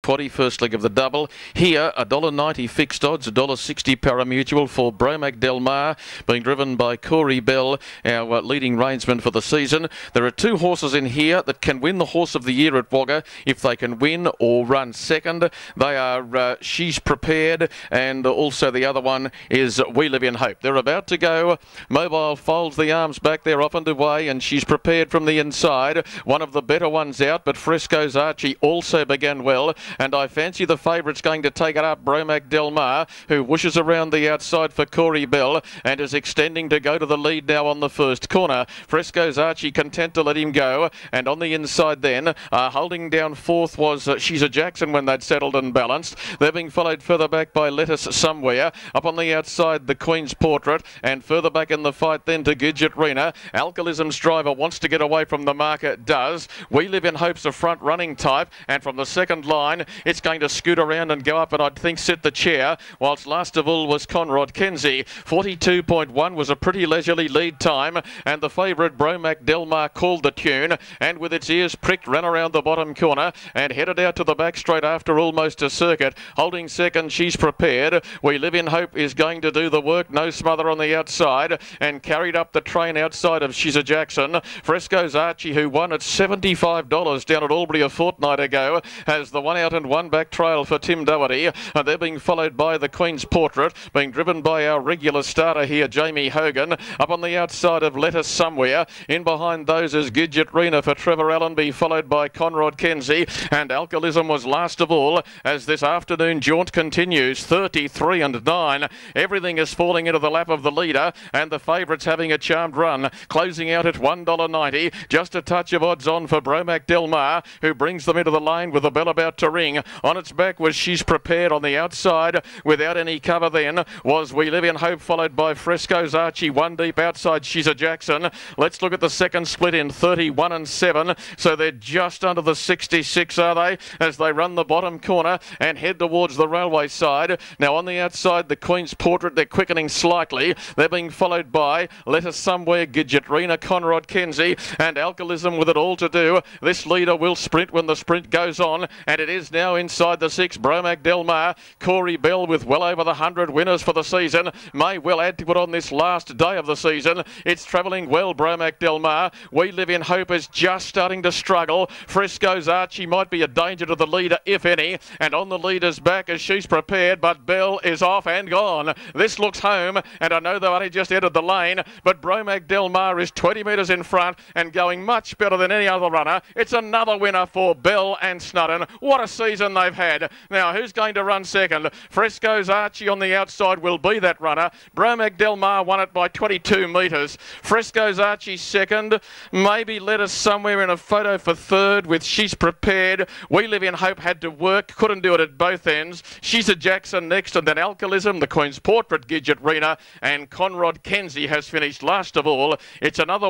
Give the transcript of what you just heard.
$1.40 first leg of the double. Here, $1.90 fixed odds, $1.60 parimutuel for Bromac Del Mar, being driven by Corey Bell, our leading reinsman for the season. There are two horses in here that can win the Horse of the Year at WAGGA if they can win or run second. They are She's Prepared, and also the other one is We Live in Hope. They're about to go. Mobile folds the arms back. They're off and away, and She's Prepared from the inside. One of the better ones out, but Fresco's Archie also began well, and I fancy the favourite's going to take it up, Bromac Del Mar, who whooshes around the outside for Corey Bell and is extending to go to the lead now on the first corner. Fresco's Archie content to let him go, and on the inside then, holding down fourth was She's a Jackson when they'd settled and balanced. They're being followed further back by Lettuce Somewhere. Up on the outside, the Queen's Portrait, and further back in the fight then to Gidget Rena. Alcoholism's driver wants to get away from the market, does. We Live in Hope's a front running type, and from the second line it's going to scoot around and go up and I'd think sit the chair, whilst last of all was Conrad Kenzie. 42.1 was a pretty leisurely lead time, and the favourite Bromac Del Mar called the tune, and with its ears pricked ran around the bottom corner and headed out to the back straight after almost a circuit. Holding second, She's Prepared. We Live in Hope is going to do the work, no smother on the outside, and carried up the train outside of She's a Jackson. Fresco's Archie, who won at $75 down at Albury a fortnight ago, has the one out and one back trail for Tim Doherty, and they're being followed by the Queen's Portrait, being driven by our regular starter here, Jamie Hogan. Up on the outside of Lettuce Somewhere. In behind those is Gidget Rena for Trevor Allenby, followed by Conrad Kenzie, and Alcoholism was last of all as this afternoon jaunt continues. 33 and 9. Everything is falling into the lap of the leader, and the favourites having a charmed run, closing out at $1.90. Just a touch of odds on for Bromac Del Mar, who brings them into the lane with the bell about to ring. On its back was She's Prepared. On the outside, without any cover then, was We Live in Hope, followed by Fresco's Archie. One deep outside She's a Jackson. Let's look at the second split in 31 and 7. So they're just under the 66, are they, as they run the bottom corner and head towards the railway side. Now on the outside, the Queen's Portrait, they're quickening slightly. They're being followed by Lettuce Somewhere, Gidget Rena, Conrad Kenzie, and Alcoholism with it all to do. This leader will sprint when the sprint goes on, and it is now inside the 6. Bromac Del Mar. Corey Bell, with well over the 100 winners for the season, may well add to it on this last day of the season. It's travelling well, Bromac Del Mar. We Live in Hope is just starting to struggle. Fresco's Archie might be a danger to the leader, if any, and on the leader's back as She's Prepared, but Bell is off and gone. This looks home, and I know they've only just entered the lane, but Bromac Del Mar is 20 metres in front and going much better than any other runner. It's another winner for Bell and Snudden. What a season they've had. Now, who's going to run second? Fresco's Archie on the outside will be that runner. Bromac Del Mar won it by 22 metres. Fresco's Archie second. Maybe Lettuce Somewhere in a photo for third with She's Prepared. We Live in Hope had to work, couldn't do it at both ends. She's a Jackson next, and then Alcoholism, the Queen's Portrait, Gidget Rena, and Conrad Kenzie has finished last of all. It's another